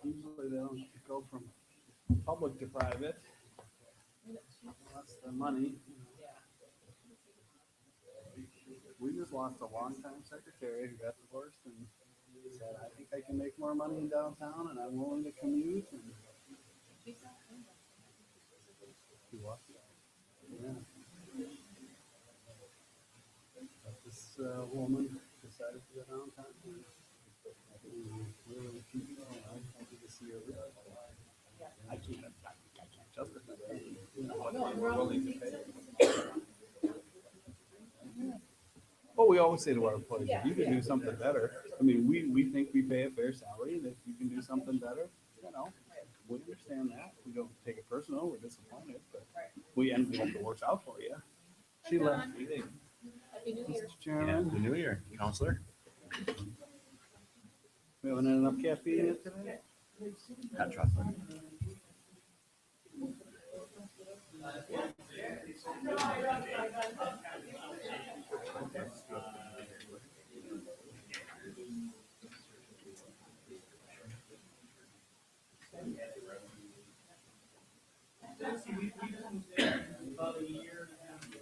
Usually they don't go from public to private. That's the money. We just lost a longtime secretary who got divorced and said, I think I can make more money in downtown and I'm willing to commute. And he was. Yeah. But this woman decided to go downtown. Really, I need to see her. I can't justify that. What we're willing to pay. Well, we always say to our employees, if you can do something better, I mean, we think we pay a fair salary, and if you can do something better, we understand that. We don't take it personal, we're disappointed, but we hope it works out for you. She left meeting. Happy New Year. Mr. Chairman, Happy New Year, Counselor. we haven't had enough caffeine yet today? Hot chocolate. About a year and a half ago.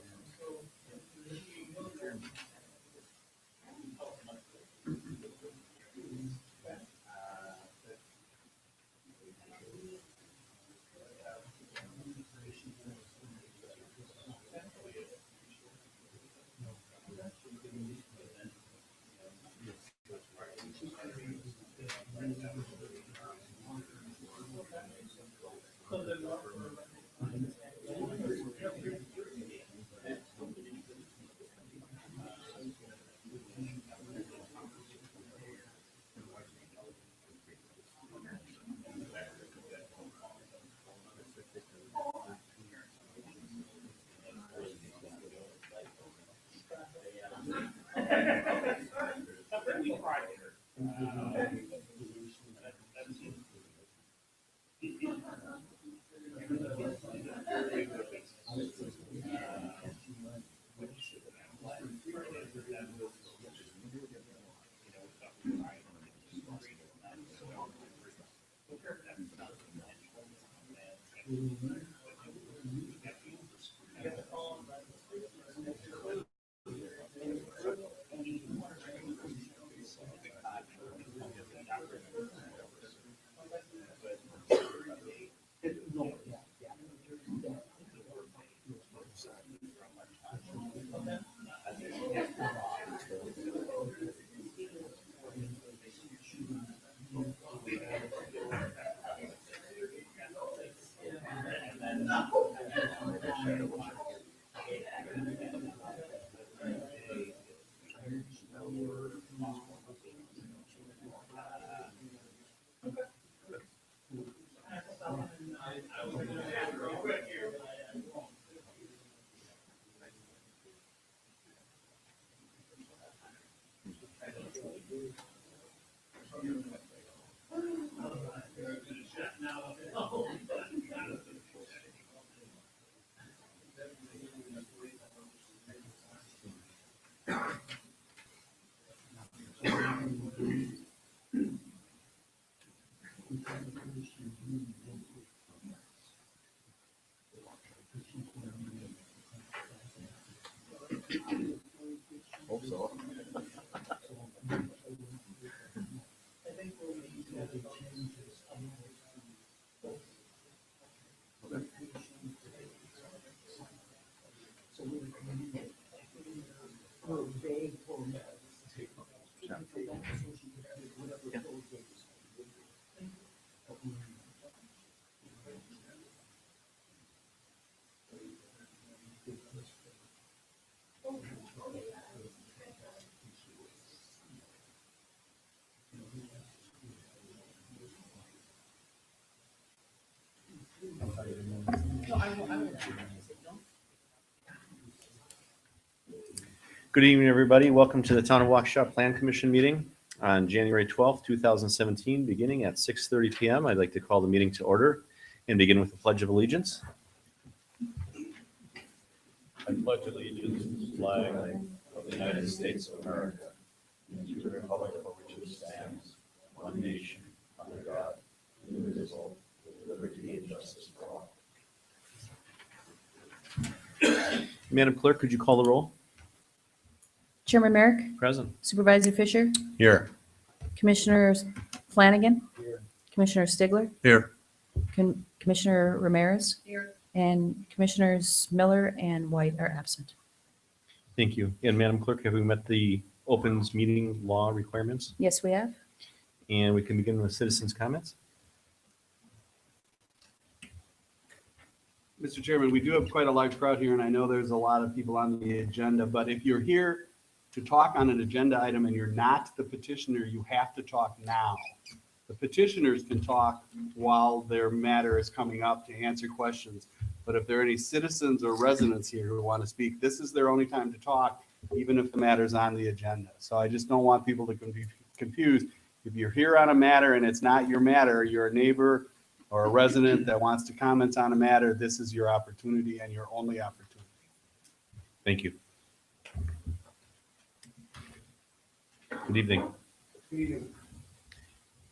Hope so. Good evening, everybody. Welcome to the Town of Waukesha Plan Commission meeting on January 12th, 2017, beginning at 6:30 p.m. I'd like to call the meeting to order and begin with the Pledge of Allegiance. I pledge allegiance to the flag of the United States of America and to the republic for which it stands, one nation, under God, indivisible, with liberty and justice for all. Madam Clerk, could you call the roll? Chairman Merrick, Present. Supervisor Fisher, Here. Commissioner Flanagan, Commissioner Stigler, Here. Commissioner Ramirez, and Commissioners Miller and White are absent. Thank you. And Madam Clerk, have we met the opens meeting law requirements? Yes, we have. And we can begin with citizens' comments. Mr. Chairman, we do have quite a large crowd here, and I know there's a lot of people on the agenda, but if you're here to talk on an agenda item and you're not the petitioner, you have to talk now. The petitioners can talk while their matter is coming up to answer questions. But if there are any citizens or residents here who want to speak, this is their only time to talk, even if the matter's on the agenda. So I just don't want people to be confused. If you're here on a matter and it's not your matter, you're a neighbor or a resident that wants to comment on a matter, this is your opportunity and your only opportunity. Thank you. Good evening.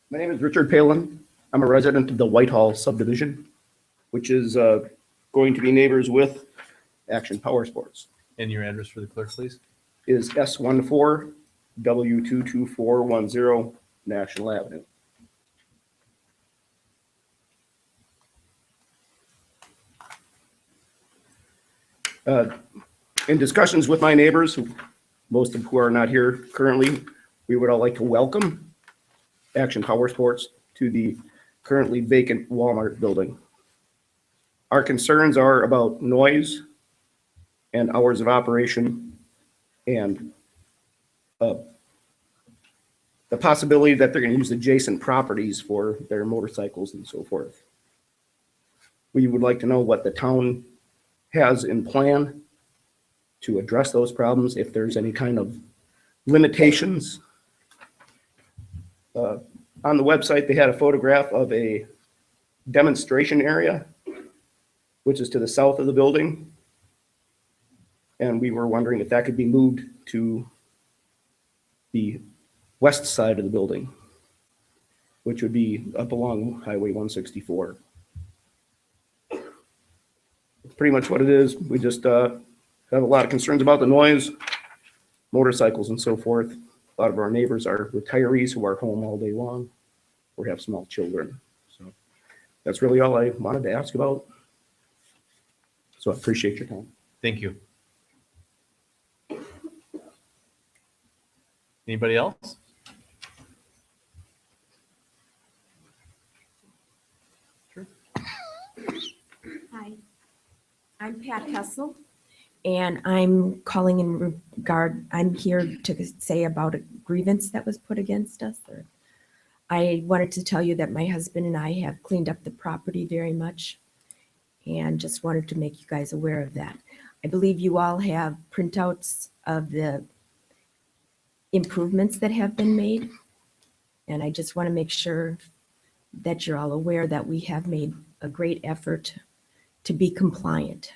My name is Richard Palin. I'm a resident of the Whitehall subdivision, which is going to be neighbors with Action Power Sports. And your address for the clerk, please? Is S14W22410 National Avenue. In discussions with my neighbors, most of who are not here currently, we would all like to welcome Action Power Sports to the currently vacant Walmart building. Our concerns are about noise and hours of operation and the possibility that they're going to use adjacent properties for their motorcycles and so forth. We would like to know what the town has in plan to address those problems, if there's any kind of limitations. On the website, they had a photograph of a demonstration area, which is to the south of the building. And we were wondering if that could be moved to the west side of the building, which would be up along Highway 164. That's pretty much what it is. We just have a lot of concerns about the noise, motorcycles and so forth. A lot of our neighbors are retirees who are home all day long or have small children. So that's really all I wanted to ask about. So I appreciate your time. Thank you. Anybody else? Hi, I'm Pat Hessel, and I'm calling in regard, I'm here to say about a grievance that was put against us. I wanted to tell you that my husband and I have cleaned up the property very much and just wanted to make you guys aware of that. I believe you all have printouts of the improvements that have been made. And I just want to make sure that you're all aware that we have made a great effort to be compliant.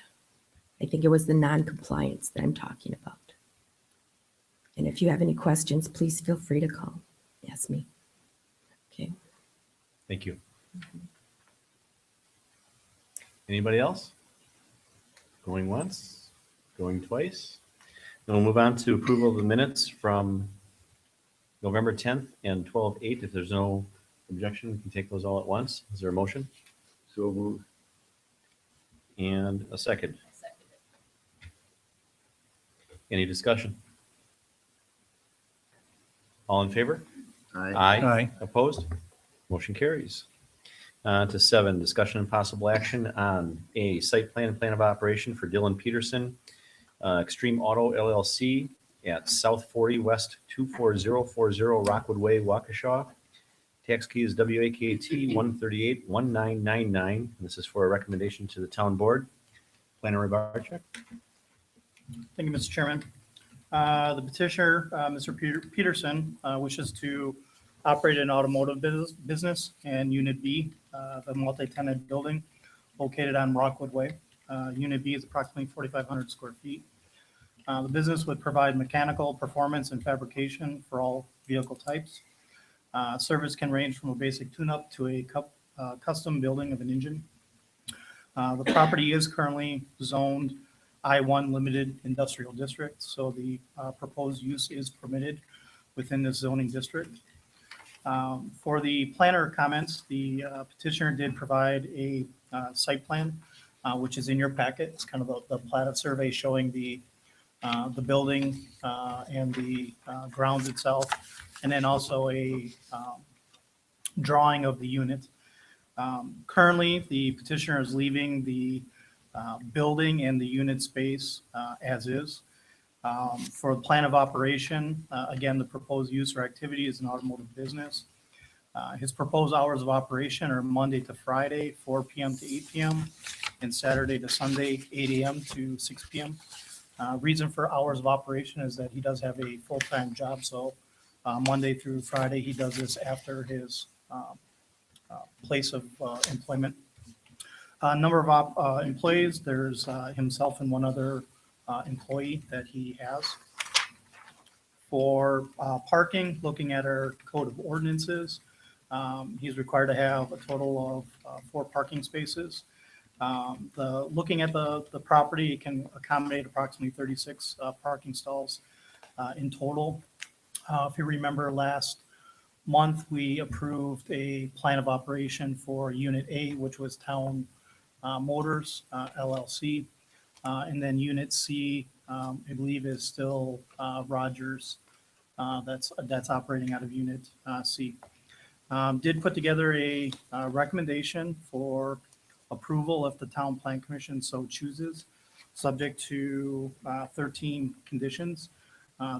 I think it was the non-compliance that I'm talking about. And if you have any questions, please feel free to call, ask me. Okay. Thank you. Anybody else? Going once, going twice. Then we'll move on to approval of the minutes from November 10th and 12/8. If there's no objection, we can take those all at once. Is there a motion? So moved. And a second. Any discussion? All in favor? Aye. Opposed? Motion carries. To 7, discussion and possible action on a site plan and plan of operation for Dylan Peterson, Extreme Auto LLC at South 40 West 24040 Rockwood Way, Waukesha. Tax key is WAKT 1381999. This is for a recommendation to the town board. Planner Rybarczyk. Thank you, Mr. Chairman. The petitioner, Mr. Peterson, wishes to operate an automotive business in Unit B, the multi-tenant building located on Rockwood Way. Unit B is approximately 4,500 square feet. The business would provide mechanical performance and fabrication for all vehicle types. Service can range from a basic tune-up to a custom building of an engine. The property is currently zoned I-1 Limited Industrial District, so the proposed use is permitted within this zoning district. For the planner comments, the petitioner did provide a site plan, which is in your packet. It's kind of the plat of survey showing the building and the grounds itself, and then also a drawing of the unit. Currently, the petitioner is leaving the building and the unit space as is. For the plan of operation, again, the proposed use or activity is an automotive business. His proposed hours of operation are Monday to Friday, 4 p.m. to 8 p.m., and Saturday to Sunday, 8 a.m. to 6 p.m. Reason for hours of operation is that he does have a full-time job, so Monday through Friday, he does this after his place of employment. Number of employees, there's himself and one other employee that he has. For parking, looking at our code of ordinances, he's required to have a total of 4 parking spaces. Looking at the property, it can accommodate approximately 36 parking stalls in total. If you remember last month, we approved a plan of operation for Unit A, which was Town Motors LLC. And then Unit C, I believe is still Rogers. That's operating out of Unit C. Did put together a recommendation for approval if the Town Plan Commission so chooses, subject to 13 conditions.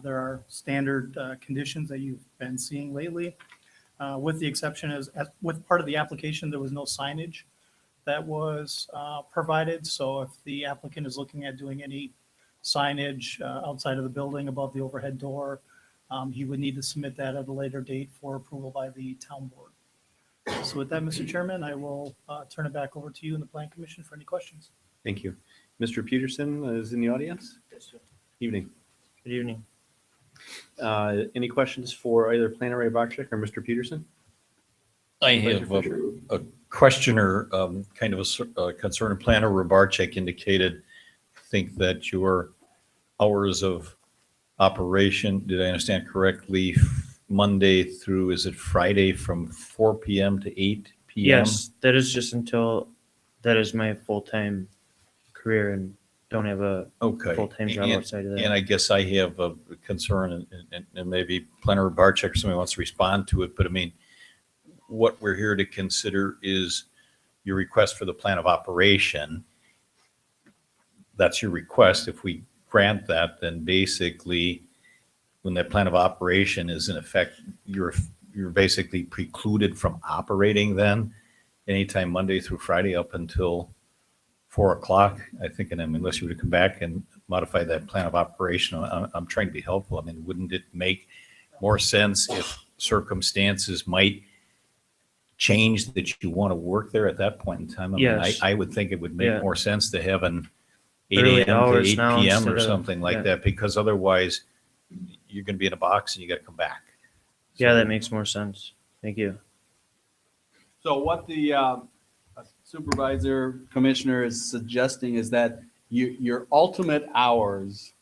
There are standard conditions that you've been seeing lately, with the exception with part of the application, there was no signage that was provided. So if the applicant is looking at doing any signage outside of the building above the overhead door, he would need to submit that at a later date for approval by the town board. So with that, Mr. Chairman, I will turn it back over to you and the Plan Commission for any questions. Thank you. Mr. Peterson is in the audience. Evening. Good evening. Any questions for either Planner Ray Bachek or Mr. Peterson? I have a question or kind of a concern. Planner Rabarchik indicated, I think that your hours of operation, did I understand correctly, Monday through, is it Friday from 4 p.m. to 8 p.m.? Yes, that is just until that is my full-time career and don't have a Okay. full-time job outside of And that. I guess I have a concern, and maybe Planner Rabarchik or somebody wants to respond to it, but I mean, what we're here to consider is your request for the plan of operation. That's your request. If we grant that, then basically, when that plan of operation is in effect, you're basically precluded from operating then anytime Monday through Friday up until 4 o'clock, I think. And I mean, unless you were to come back and modify that plan of operation, I'm trying to be helpful. I mean, wouldn't it make more sense if circumstances might change that you want to work there at that point in time? I mean, Yes. I would think it would make Yeah. more sense to have an 8 Early a.m. to hours 8 now p.m. instead or of- something like yeah. that, because otherwise you're going to be in a box and you got to come back. Yeah, So- that makes more sense. Thank you. So what the supervisor commissioner is suggesting is that your ultimate hours,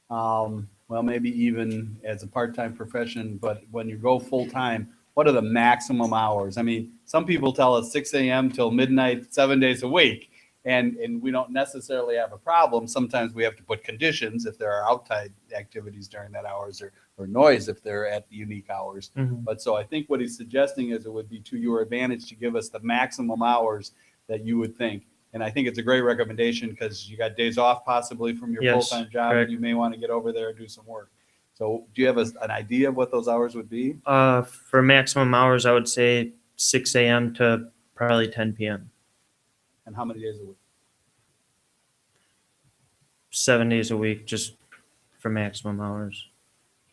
well, maybe even as a part-time profession, but when you go full-time, what are the maximum hours? I mean, some people tell us 6 a.m. till midnight, 7 days a week. And we don't necessarily have a problem. Sometimes we have to put conditions if there are outside activities during that hours, or noise if they're at unique hours. Mhm. But so I think what he's suggesting is it would be to your advantage to give us the maximum hours that you would think. And I think it's a great recommendation because you got days off possibly from your Yes, full-time job, correct. and you may want to get over there and do some work. So do you have an idea of what those hours would be? For maximum hours, I would say 6 a.m. to probably 10 p.m. And how many days a week? 7 days a week, just for maximum hours.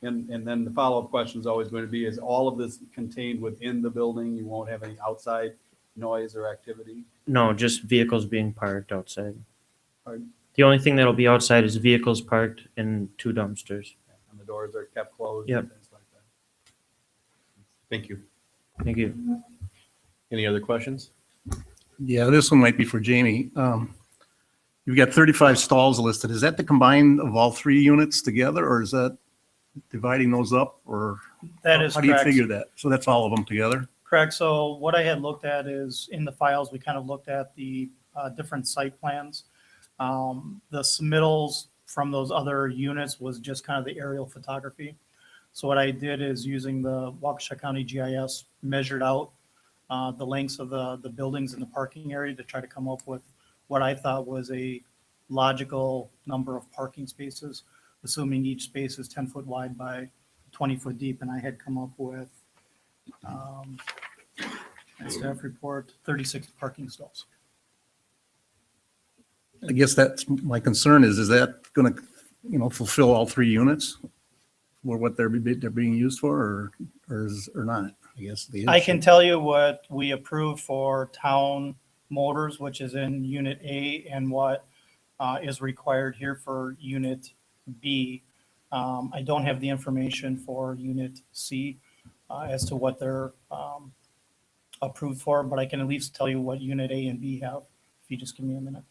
And then the follow-up question is always going to be, is all of this contained within the building? You won't have any outside noise or activity? No, just vehicles being parked outside. Pardon? The only thing that'll be outside is vehicles parked in 2 dumpsters. And the doors are kept closed Yep. and things like that? Thank you. Thank you. Any other questions? Yeah, this one might be for Jamie. You've got 35 stalls listed. Is that the combined of all three units together, or is that dividing those up, or That is how do you correct. figure that? So that's all of them together? Correct. So what I had looked at is in the files, we kind of looked at the different site plans. The submittals from those other units was just kind of the aerial photography. So what I did is using the Waukesha County GIS, measured out the lengths of the buildings in the parking area to try to come up with what I thought was a logical number of parking spaces, assuming each space is 10 foot wide by 20 foot deep. And I had come up with staff report, 36 parking stalls. I guess that's my concern is that going to, fulfill all three units or what they're being used for, or not? I guess the I issue. can tell you what we approved for town motors, which is in unit A, and what is required here for unit B. I don't have the information for unit C as to what they're approved for, but I can at least tell you what unit A and B have, if you just give me a minute.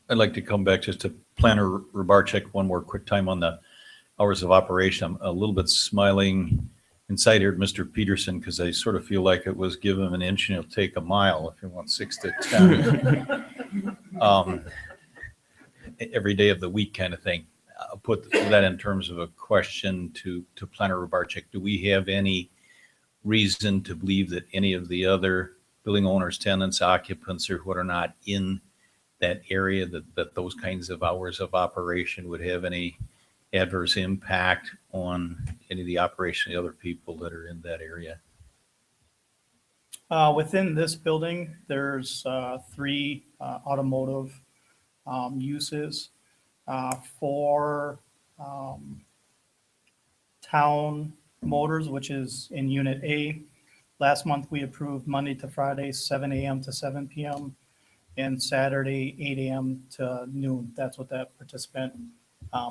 I'd like to come back just to Planner Rubarczyk one more quick time on the hours of operation. I'm a little bit smiling inside here at Mr. Peterson because I sort of feel like it was give him an inch and he'll take a mile if he wants 6 to 10. Every day of the week kind of thing. I'll put that in terms of a question to Planner Rubarczyk. Do we have any reason to believe that any of the other building owners, tenants, occupants, or what are not in that area, that those kinds of hours of operation would have any adverse impact on any of the operation of the other people that are in that area? Within this building, there's 3 automotive uses. For town motors, which is in unit A, last month we approved Monday to Friday, 7 a.m. to 7 p.m. and Saturday, 8 a.m. to noon. That's what that participant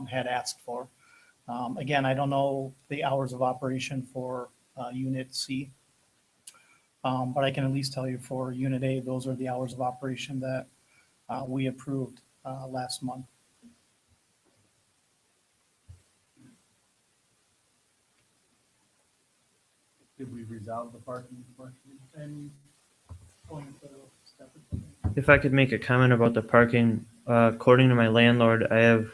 had asked for. Again, I don't know the hours of operation for unit C, but I can at least tell you for unit A, those are the hours of operation that we approved last month. Did we resolve the parking question? And If I could make a comment about the parking, according to my landlord, I have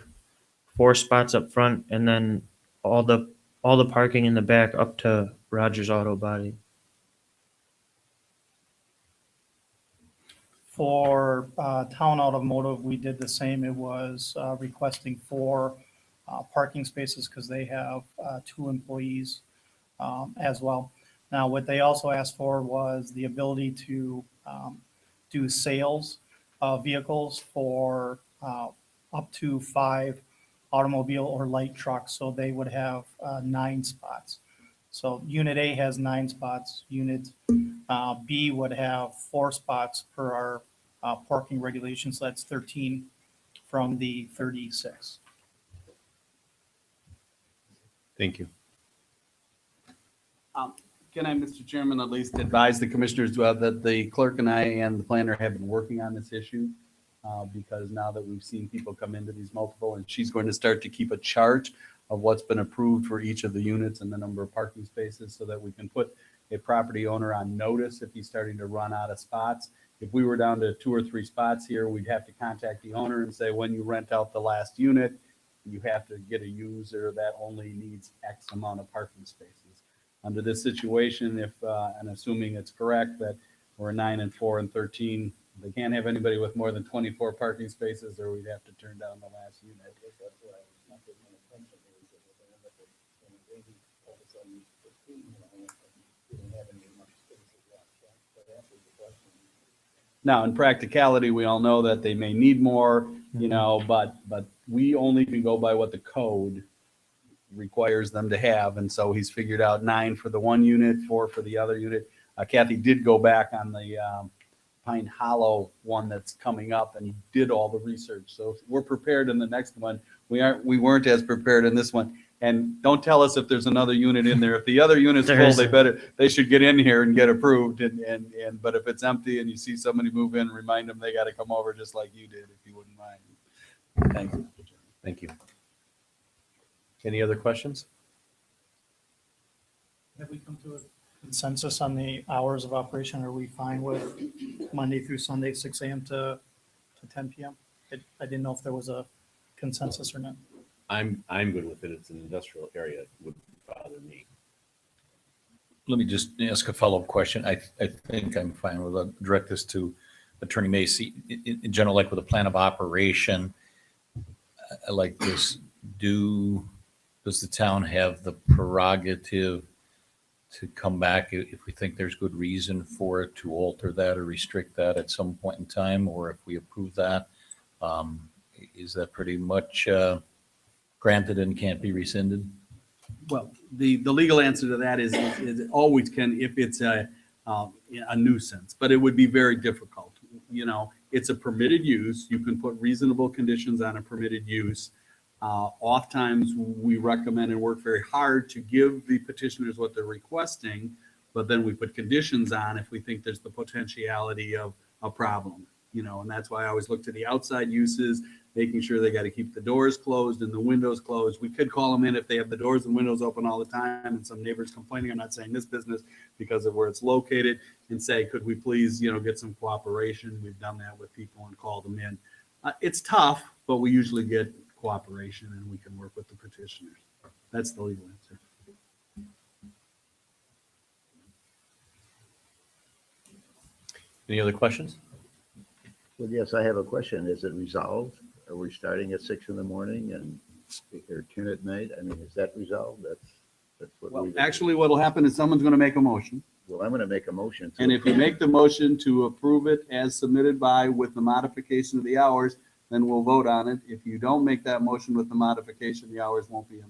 4 spots up front and then all the parking in the back up to Rogers Auto Body. For town automotive, we did the same. It was requesting 4 parking spaces because they have 2 employees as well. Now, what they also asked for was the ability to do sales of vehicles for up to 5 automobile or light trucks. So they would have 9 spots. So unit A has 9 spots. Unit B would have 4 spots per our parking regulations. So that's 13 from the 36. Thank you. Can I, Mr. Chairman, at least advise the commissioners that the clerk and I and the planner have been working on this issue? Because now that we've seen people come into these multiple, and she's going to start to keep a chart of what's been approved for each of the units and the number of parking spaces so that we can put a property owner on notice if he's starting to run out of spots. If we were down to 2 or 3 spots here, we'd have to contact the owner and say, when you rent out the last unit, you have to get a user that only needs X amount of parking spaces. Under this situation, if, and assuming it's correct that we're 9 and 4 and 13, they can't have anybody with more than 24 parking spaces, or we'd have to turn down the last unit. Now, in practicality, we all know that they may need more, but we only can go by what the code requires them to have. And so he's figured out 9 for the one unit, 4 for the other unit. Kathy did go back on the Pine Hollow one that's coming up, and he did all the research. So we're prepared in the next one. We weren't as prepared in this one. And don't tell us if there's another unit in there. If the other unit's There full, isn't. they should get in here and get approved. But if it's empty and you see somebody move in, remind them they got to come over just like you did, if you wouldn't mind. Thank you. Thank you. Any other questions? Have we come to a consensus on the hours of operation? Are we fine with Monday through Sunday, 6 a.m. to 10 p.m.? I didn't know if there was a consensus or not. I'm good with it. It's an industrial area. It wouldn't bother me. Let me just ask a follow-up question. I think I'm fine with it. Direct this to Attorney Macy. In general, like with a plan of operation, I like this. Does the town have the prerogative to come back if we think there's good reason for it to alter that or restrict that at some point in time? Or if we approve that, is that pretty much granted and can't be rescinded? Well, the legal answer to that is it always can if it's a nuisance, but it would be very difficult. It's a permitted use. You can put reasonable conditions on a permitted use. Oftentimes, we recommend and work very hard to give the petitioners what they're requesting, but then we put conditions on if we think there's the potentiality of a problem. And that's why I always look to the outside uses, making sure they got to keep the doors closed and the windows closed. We could call them in if they have the doors and windows open all the time and some neighbors complaining, I'm not saying this business because of where it's located, and say, could we please, get some cooperation? We've done that with people and called them in. It's tough, but we usually get cooperation and we can work with the petitioners. That's the legal answer. Any other questions? Well, yes, I have a question. Is it resolved? Are we starting at 6 in the morning and or 10 at night? I mean, is that resolved? That's what Well, we. actually, what'll happen is someone's going to make a motion. Well, I'm going to make a motion. And if you make the motion to approve it as submitted with the modification of the hours, then we'll vote on it. If you don't make that motion with the modification, the hours won't be in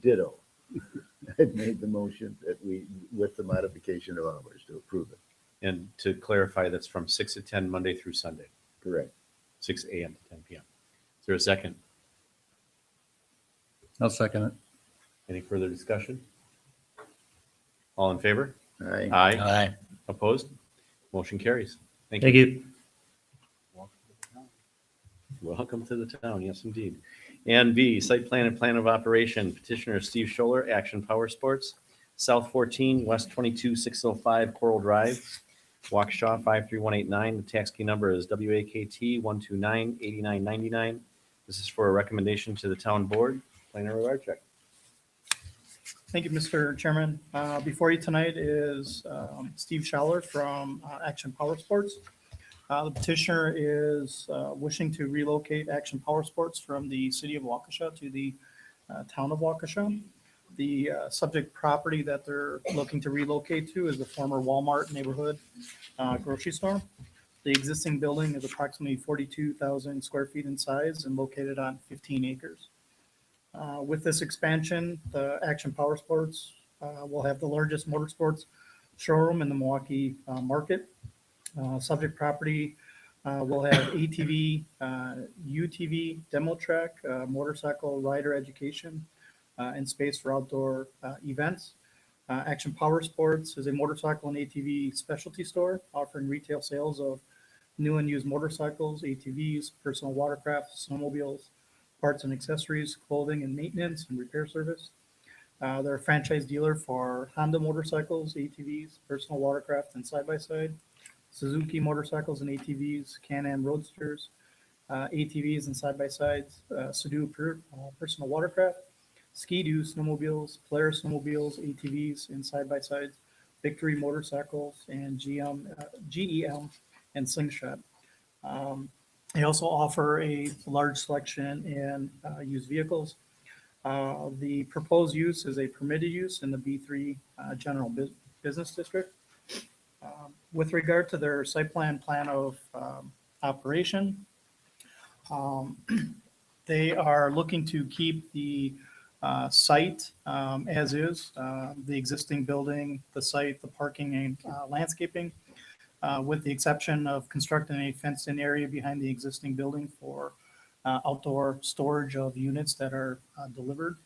there. Ditto. I've made the motion that with the modification of hours to approve it. And to clarify, that's from 6 to 10, Monday through Sunday, Correct. 6 a.m. to 10 p.m. Is there a second? I'll second it. Any further discussion? All in favor? Aye. Aye. Opposed? Motion carries. Thank you. Thank you. Welcome to the town. Yes, indeed. And B, site plan and plan of operation. Petitioner Steve Scholler, Action Power Sports, South 14, West 22-605 Coral Drive, Waukesha 53189. The tax key number is WAKT 129-8999. This is for a recommendation to the town board. Planner Rovarczyk. Thank you, Mr. Chairman. Before you tonight is Steve Schaller from Action Power Sports. The petitioner is wishing to relocate Action Power Sports from the city of Waukesha to the town of Waukesha. The subject property that they're looking to relocate to is the former Walmart neighborhood grocery store. The existing building is approximately 42,000 square feet in size and located on 15 acres. With this expansion, the Action Power Sports will have the largest motorsports showroom in the Milwaukee market. Subject property will have ATV, UTV, demo track, motorcycle rider education, and space for outdoor events. Action Power Sports is a motorcycle and ATV specialty store offering retail sales of new and used motorcycles, ATVs, personal watercraft, snowmobiles, parts and accessories, clothing and maintenance and repair service. They're a franchise dealer for Honda motorcycles, ATVs, personal watercraft and side-by-side, Suzuki motorcycles and ATVs, Can-Am roadsters, ATVs and side-by-sides, Sudo personal watercraft, Ski-Doo snowmobiles, Polaris snowmobiles, ATVs and side-by-sides, Victory motorcycles, and GEM and Slingshot. They also offer a large selection in used vehicles. The proposed use is a permitted use in the B3 General Business District. With regard to their site plan of operation, they are looking to keep the site as is, the existing building, the site, the parking and landscaping, with the exception of constructing a fenced-in area behind the existing building for outdoor storage of units that are delivered.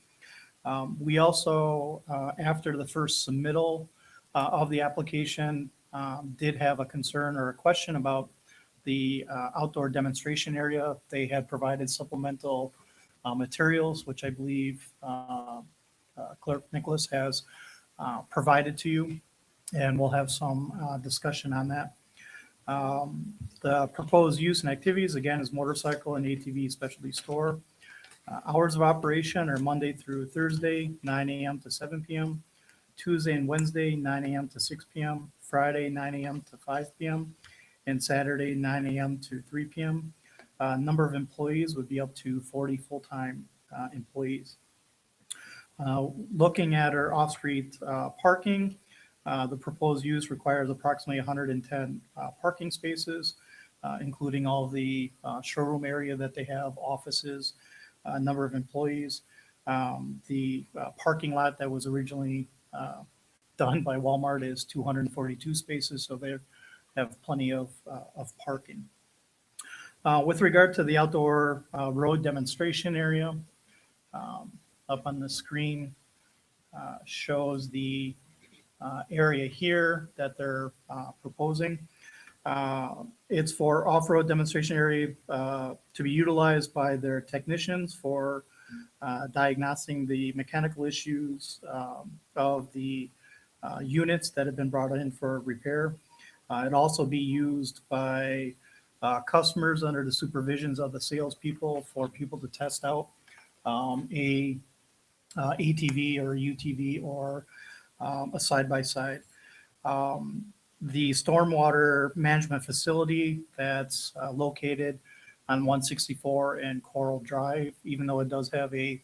We also, after the first submittal of the application, did have a concern or a question about the outdoor demonstration area. They had provided supplemental materials, which I believe Clerk Nicholas has provided to you, and we'll have some discussion on that. The proposed use and activities, again, is motorcycle and ATV specialty store. Hours of operation are Monday through Thursday, 9 a.m. to 7 p.m., Tuesday and Wednesday, 9 a.m. to 6 p.m., Friday, 9 a.m. to 5 p.m., and Saturday, 9 a.m. to 3 p.m. Number of employees would be up to 40 full-time employees. Looking at our off-street parking, the proposed use requires approximately 110 parking spaces, including all the showroom area that they have, offices, number of employees. The parking lot that was originally done by Walmart is 242 spaces, so they have plenty of parking. With regard to the outdoor road demonstration area, up on the screen shows the area here that they're proposing. It's for off-road demonstration area to be utilized by their technicians for diagnosing the mechanical issues of the units that have been brought in for repair. It'd also be used by customers under the supervisions of the salespeople for people to test out a ATV or UTV or a side-by-side. The stormwater management facility that's located on 164 and Coral Drive, even though it does have a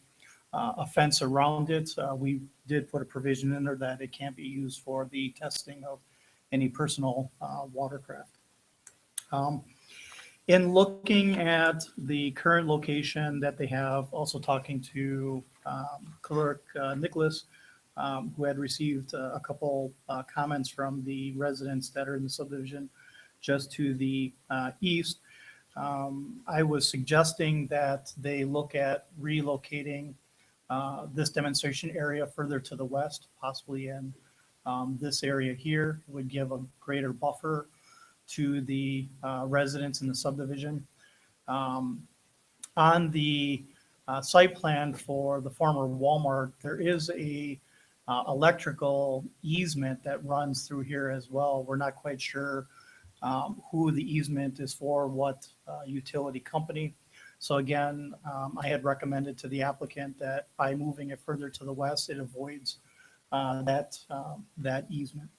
fence around it, we did put a provision in there that it can't be used for the testing of any personal watercraft. In looking at the current location that they have, also talking to Clerk Nicholas, who had received a couple comments from the residents that are in the subdivision just to the east. I was suggesting that they look at relocating this demonstration area further to the west, possibly in this area here. It would give a greater buffer to the residents in the subdivision. On the site plan for the former Walmart, there is a electrical easement that runs through here as well. We're not quite sure who the easement is for, what utility company. So again, I had recommended to the applicant that by moving it further to the west, it avoids that easement.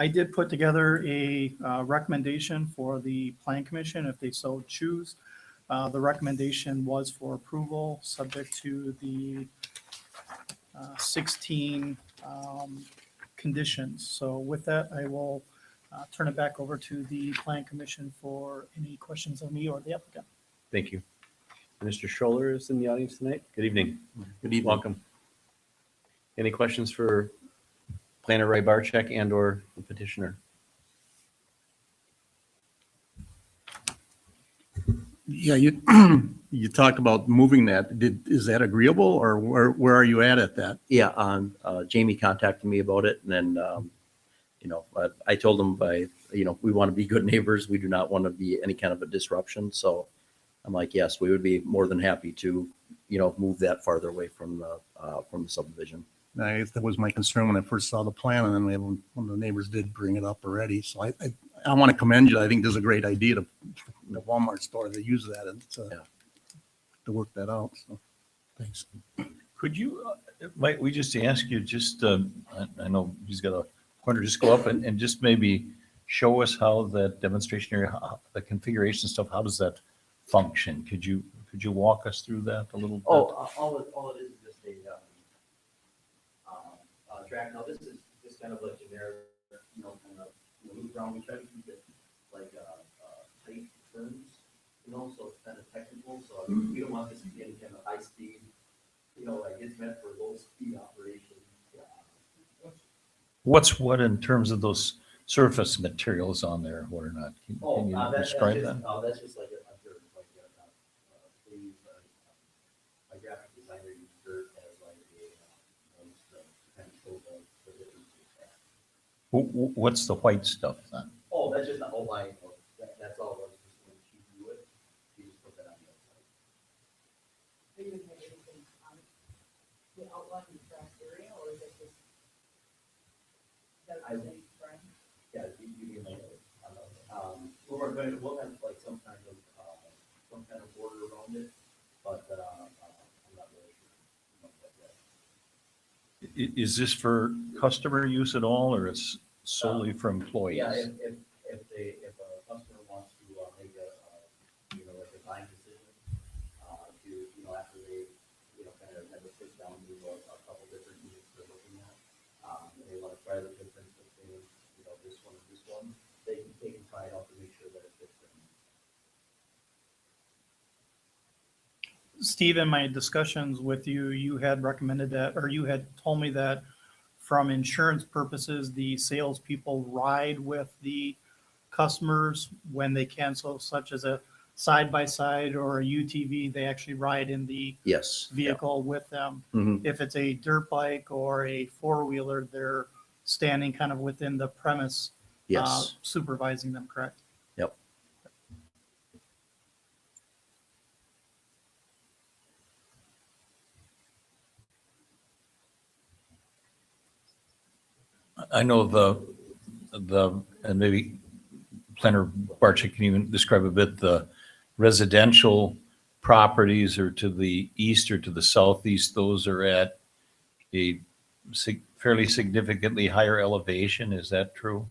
I did put together a recommendation for the Plan Commission if they so choose. The recommendation was for approval, subject to the 16 conditions. So with that, I will turn it back over to the Plan Commission for any questions of me or the applicant. Thank you. Mr. Scholler is in the audience tonight. Good evening. Good evening. Welcome. Any questions for Planner Ray Barczyk and or the petitioner? Yeah, you, you talked about moving that. Is that agreeable or where are you at that? Yeah, Jamie contacted me about it, and then, I told him we want to be good neighbors. We do not want to be any kind of a disruption. So I'm like, yes, we would be more than happy to, move that farther away from the subdivision. That was my concern when I first saw the plan, and then one of the neighbors did bring it up already. So I want to commend you. I think this is a great idea to the Walmart store to use that and to work that out. So thanks. Could you, might we just ask you, I know he's got a pointer, just go up and just maybe show us how that demonstration area, the configuration stuff, how does that function? Could you walk us through that a little bit? All it is just a track. Now this is just kind of a generic, kind of move around. We try to keep it like tight turns, so it's kind of technical. So we don't want this to be any kind of high speed, like it's meant for low speed operation. What's what in terms of those surface materials on there, what or not? Can you describe that? That's just like a What's the white stuff then? Oh, that's just the outline of, that's all it was, just when she drew it, she just put that on the outside. Yeah, you can make it. We'll have like some kind of border around it, but, I'm not really sure. Is this for customer use at all, or it's solely for employees? Yeah, if a customer wants to, make like a buying decision, after they, kind of have a sit down, do a couple different units they're looking at, and they want to try the difference between, this one and this one, they can try it out to make sure that it fits them. Steve, in my discussions with you, you had recommended that, or you had told me that from insurance purposes, the salespeople ride with the customers when they cancel, such as a side-by-side or a UTV, they actually ride in the Yes. vehicle with them. Mhm. If it's a dirt bike or a four-wheeler, they're standing kind of within the premise, Yes. supervising them, correct? Yep. I know and maybe Planner Barczyk can even describe a bit, the residential properties are to the east or to the southeast, those are at a fairly significantly higher elevation. Is that true?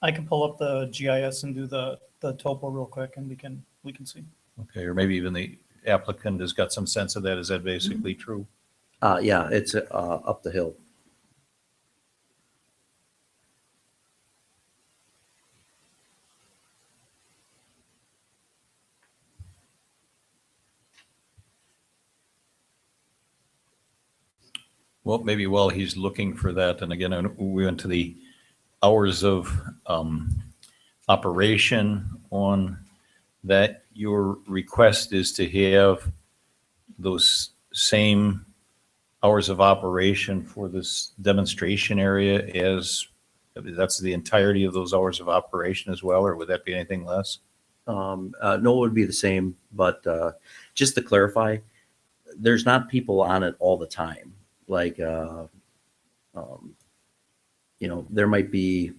I can pull up the GIS and do the topo real quick and we can see. Okay, or maybe even the applicant has got some sense of that. Is that basically true? Yeah, it's, up the hill. Well, maybe while he's looking for that, and again, we went to the hours of operation on that. Your request is to have those same hours of operation for this demonstration area as, that's the entirety of those hours of operation as well, or would that be anything less? No, it would be the same, but, just to clarify, there's not people on it all the time. Like, there might be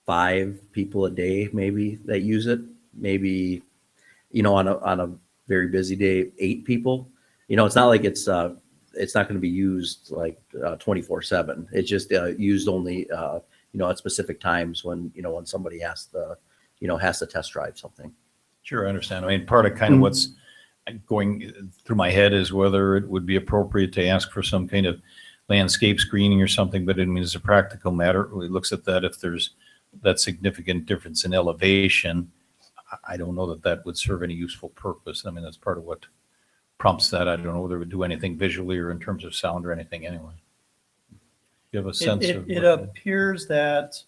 5 people a day maybe that use it. Maybe, on a very busy day, 8 people. It's not like it's not going to be used like 24/7. It's just used only at specific times when when somebody has to test drive something. Sure, I understand. I mean, part of kind of what's going through my head is whether it would be appropriate to ask for some kind of landscape screening or something, but I mean, as a practical matter, it looks at that. If there's that significant difference in elevation, I don't know that that would serve any useful purpose. I mean, that's part of what prompts that. I don't know whether it would do anything visually or in terms of sound or anything anyway. You have a sense of It appears that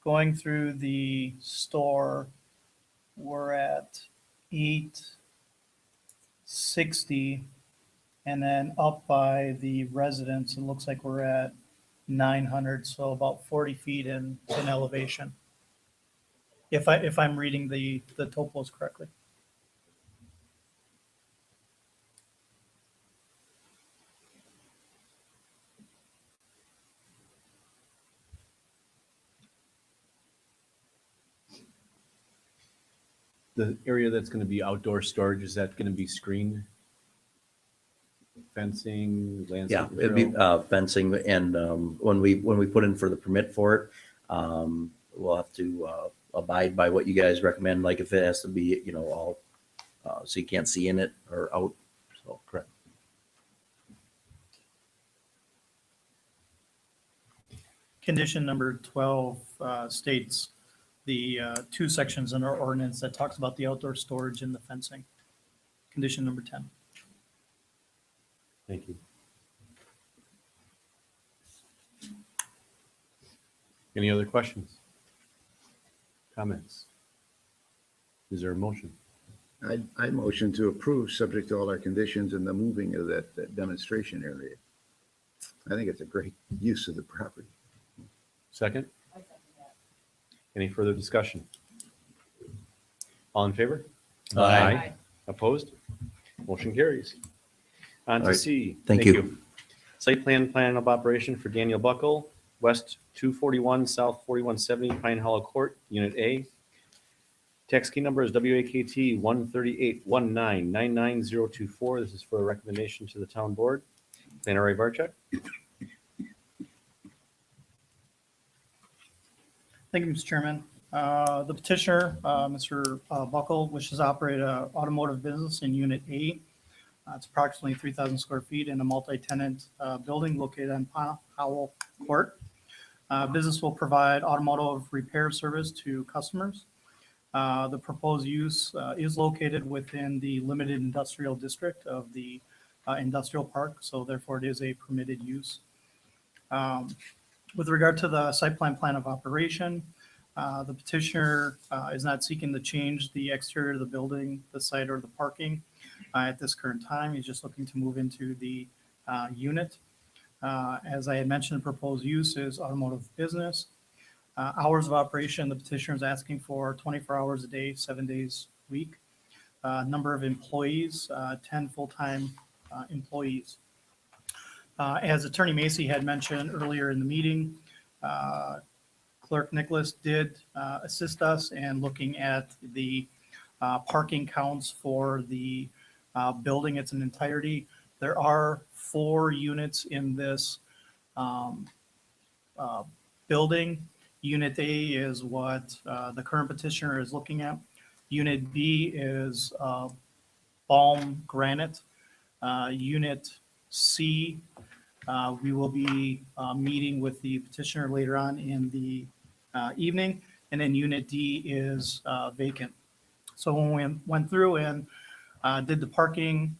going through the store, we're at 860, and then up by the residence, it looks like we're at 900, so about 40 feet in elevation. If I'm reading the topos correctly. The area that's going to be outdoor storage, is that going to be screened? Fencing, landscape? Yeah, it'd be fencing, and when we put in for the permit for it, we'll have to abide by what you guys recommend. Like if it has to be, all so you can't see in it or out. So correct. Condition number 12 states the 2 sections in our ordinance that talks about the outdoor storage and the fencing. Condition number 10. Thank you. Any other questions? Comments? Is there a motion? I motion to approve, subject to all our conditions and the moving of that demonstration area. I think it's a great use of the property. Second? Any further discussion? All in favor? Aye. Opposed? Motion carries. On All to right. C. Thank you. Site plan of operation for Daniel Buckle, West 241, South 4170 Pine Hollow Court, Unit A. Tax key number is WAKT 13819999024. This is for a recommendation to the town board. Planner Ray Barcheck. Thank you, Mr. Chairman. The petitioner, Mr. Buckle, wishes to operate an automotive business in Unit A. It's approximately 3,000 square feet in a multi-tenant building located on Pine Hollow Court. Business will provide automotive repair service to customers. The proposed use is located within the limited industrial district of the industrial park, so therefore it is a permitted use. With regard to the site plan of operation, the petitioner is not seeking to change the exterior of the building, the site, or the parking at this current time. He's just looking to move into the unit. As I had mentioned, the proposed use is automotive business. Hours of operation, the petitioner is asking for 24 hours a day, 7 days a week. Number of employees, 10 full-time employees. As Attorney Macy had mentioned earlier in the meeting, Clerk Nicholas did assist us in looking at the parking counts for the building its entirety. There are 4 units in this building. Unit A is what the current petitioner is looking at. Unit B is Balm Granite. Unit C, we will be meeting with the petitioner later on in the evening. And then Unit D is vacant. So when we went through and did the parking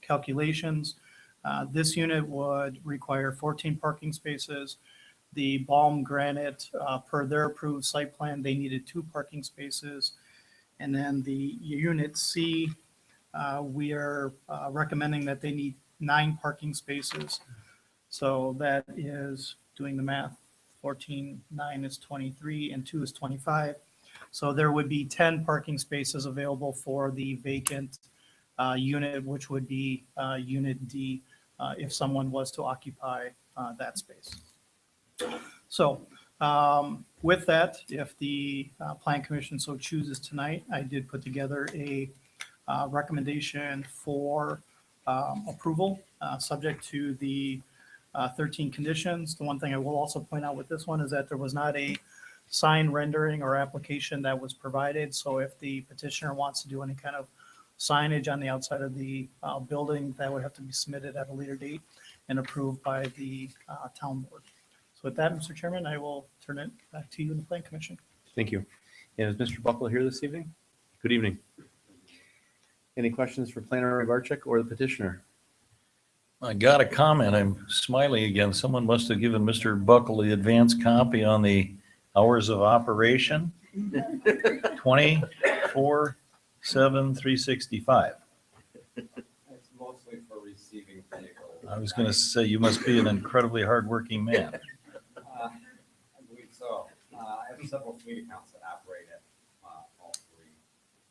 calculations, this unit would require 14 parking spaces. The Balm Granite, per their approved site plan, they needed 2 parking spaces. And then the Unit C, we are recommending that they need 9 parking spaces. So that is, doing the math, 14, 9 is 23, and 2 is 25. So there would be 10 parking spaces available for the vacant unit, which would be Unit D, if someone was to occupy that space. So with that, if the Plan Commission so chooses tonight, I did put together a recommendation for approval, subject to the 13 conditions. The one thing I will also point out with this one is that there was not a sign rendering or application that was provided. So if the petitioner wants to do any kind of signage on the outside of the building, that would have to be submitted at a later date and approved by the town board. So with that, Mr. Chairman, I will turn it back to you and the Plan Commission. Thank you. And is Mr. Buckle here this evening? Good evening. Any questions for Planner Ray Barcheck or the petitioner? I got a comment. I'm smiling again. Someone must have given Mr. Buckle the advance copy on the hours of operation. 24/7/365. It's mostly for receiving vehicles. I was going to say, you must be an incredibly hardworking man. I believe so. I have several fleet accounts that operate at all 3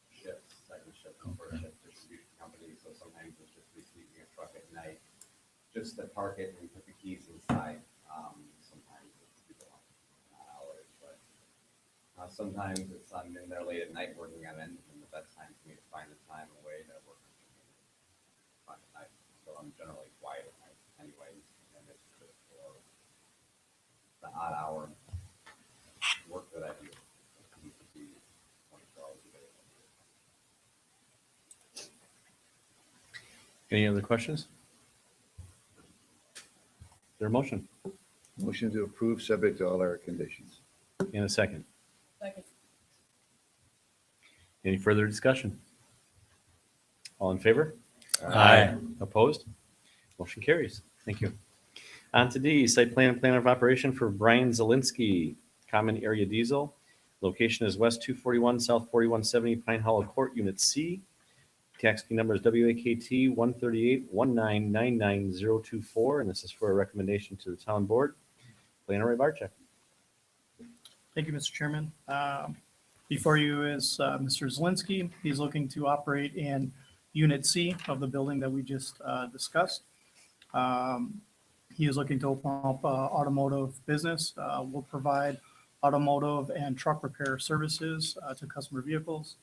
shifts, second shift and first shift distribution companies. So sometimes it's just receiving a truck at night, just to park it and put the keys inside. Sometimes it's people on hours, but sometimes it's I'm in there late at night working on it, and the best time for me to find the time and way to work on at night. So I'm generally quiet at night anyways, and it's just for the odd hour work that I do. It needs to be 24 hours a day. Any other questions? Is there a motion? Motion to approve, subject to all our conditions. In a second. Any further discussion? All in favor? Aye. Opposed? Motion carries. Thank you. On to D, site plan and plan of operation for Brian Zelinski, common area diesel. Location is West 241, South 4170 Pine Hollow Court, Unit C. Tax key number is WAKT 13819999024, and this is for a recommendation to the town board. Planner Ray Barcheck. Thank you, Mr. Chairman. Before you is Mr. Zelinski. He's looking to operate in Unit C of the building that we just discussed. He is looking to open up automotive business. Will provide automotive and truck repair services to customer vehicles.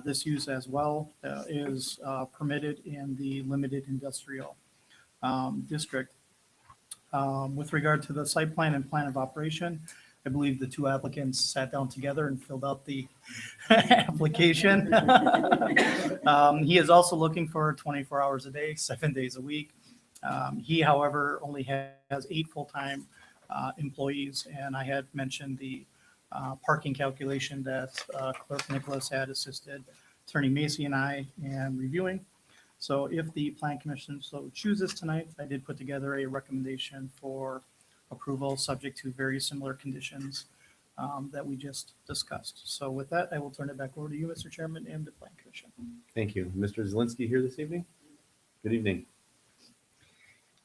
This use as well is permitted in the limited industrial district. With regard to the site plan and plan of operation, I believe the two applicants sat down together and filled out the application. He is also looking for 24 hours a day, 7 days a week. He, however, only has 8 full-time employees, and I had mentioned the parking calculation that Clerk Nicholas had assisted Attorney Macy and I in reviewing. So if the Plan Commission so chooses tonight, I did put together a recommendation for approval, subject to very similar conditions that we just discussed. So with that, I will turn it back over to you, Mr. Chairman, and the Plan Commission. Thank you. Mr. Zelinski here this evening? Good evening.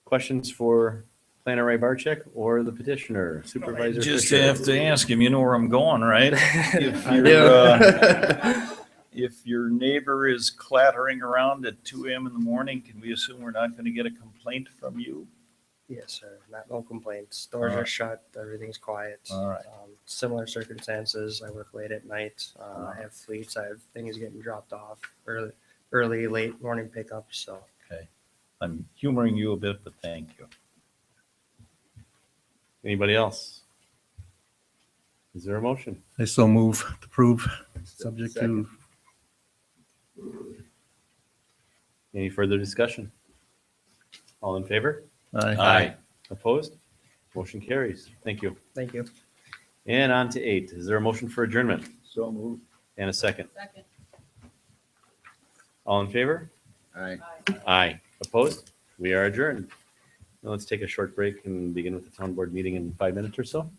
Questions for Planner Ray Barczyk or the petitioner, Supervisor Just Fisher? have to ask him, you know where I'm going, right? If your neighbor is clattering around at 2 a.m. in the morning, can we assume we're not going to get a complaint from you? Yes, sir. No complaints. Doors are shut. Everything's quiet. All right. Similar circumstances. I work late at night. I have fleets. I have things getting dropped off early, late morning pickups. So Okay. I'm humoring you a bit, but thank you. Anybody else? Is there a motion? I so move to approve, subject to. Any further discussion? All in favor? Aye. Opposed? Motion carries. Thank you. thank you. And on to 8. Is there a motion for adjournment? So moved. And a second? All in favor? Aye. Aye. Opposed? We are adjourned. Now let's take a short break and begin with the town board meeting in 5 minutes or so.